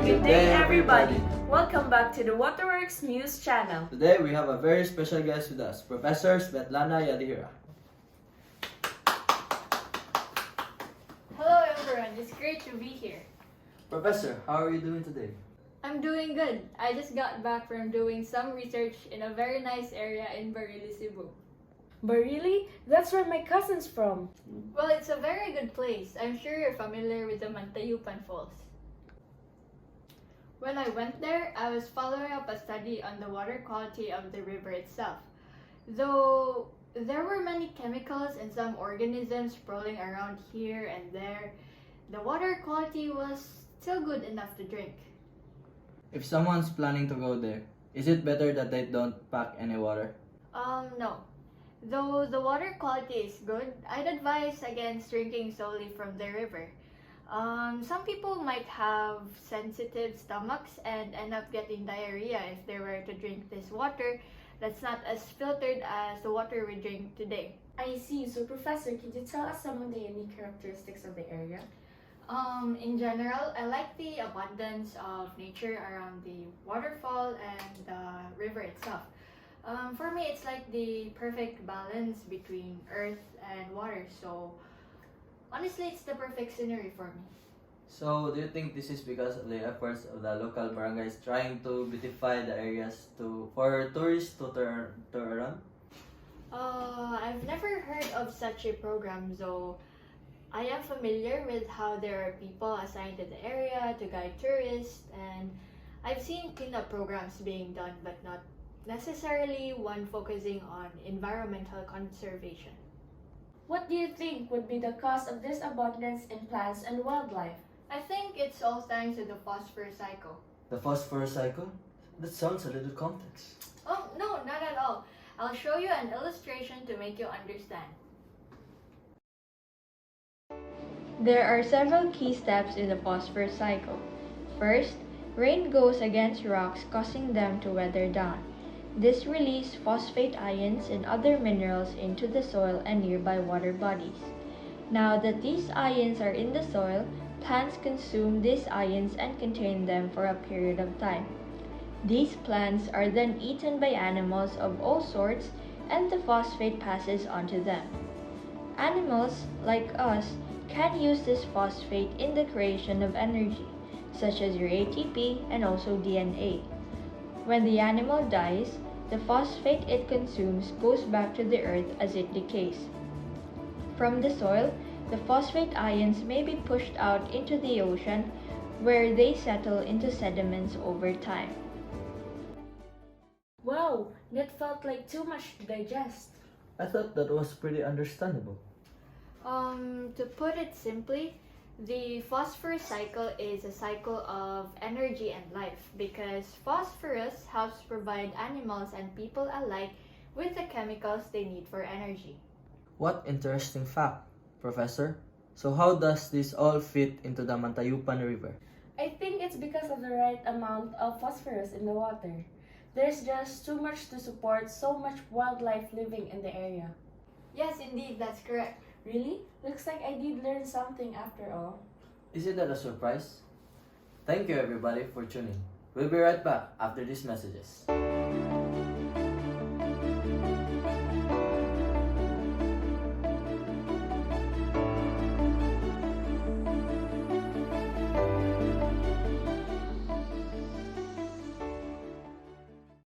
Good day, everybody! Welcome back to the Waterworks News Channel. Today we have a very special guest with us, Professor Svetlana. Hello everyone, it's great to be here. Professor, how are you doing today? I'm doing good. I just got back from doing some research in a very nice area in Barili, Cebu. But really? That's where my cousin's from. Well, it's a very good place. I'm sure you're familiar with the Mantayupan Falls. When I went there, I was following up a study on the water quality of the river itself. Though there were many chemicals and some organisms sprawling around here and there, the water quality was still good enough to drink. If someone's planning to go there, is it better that they don't pack any water? No. Though the water quality is good, I'd advise against drinking solely from the river. Some people might have sensitive stomachs and end up getting diarrhea if they were to drink this water that's not as filtered as the water we drink today. I see. So, Professor, could you tell us some of the unique characteristics of the area? In general, I like the abundance of nature around the waterfall and the river itself. For me, it's like the perfect balance between earth and water. So, honestly, it's the perfect scenery for me. So, do you think this is because of the efforts of the local barangays trying to beautify the areas for tourists to turn around? I've never heard of such a program, so I am familiar with how there are people assigned to the area to guide tourists, and I've seen cleanup programs being done, but not necessarily one focusing on environmental conservation. What do you think would be the cause of this abundance in plants and wildlife? I think it's all thanks to the phosphorus cycle. The phosphorus cycle? That sounds a little complex. Oh, no, not at all. I'll show you an illustration to make you understand. There are several key steps in the phosphorus cycle. First, rain goes against rocks, causing them to weather down. This releases phosphate ions and other minerals into the soil and nearby water bodies. Now that these ions are in the soil, plants consume these ions and contain them for a period of time. These plants are then eaten by animals of all sorts, and the phosphate passes on to them. Animals, like us, can use this phosphate in the creation of energy, such as your ATP and also DNA. When the animal dies, the phosphate it consumes goes back to the earth as it decays. From the soil, the phosphate ions may be pushed out into the ocean, where they settle into sediments over time. Wow, that felt like too much to digest. I thought that was pretty understandable. To put it simply, the phosphorus cycle is a cycle of energy and life because phosphorus helps provide animals and people alike with the chemicals they need for energy. What interesting fact, Professor. So how does this all fit into the Mantayupan River? I think it's because of the right amount of phosphorus in the water. There's just too much to support so much wildlife living in the area. Yes, indeed, that's correct. Really? Looks like I did learn something after all. Isn't that a surprise? Thank you everybody for tuning. We'll be right back after these messages.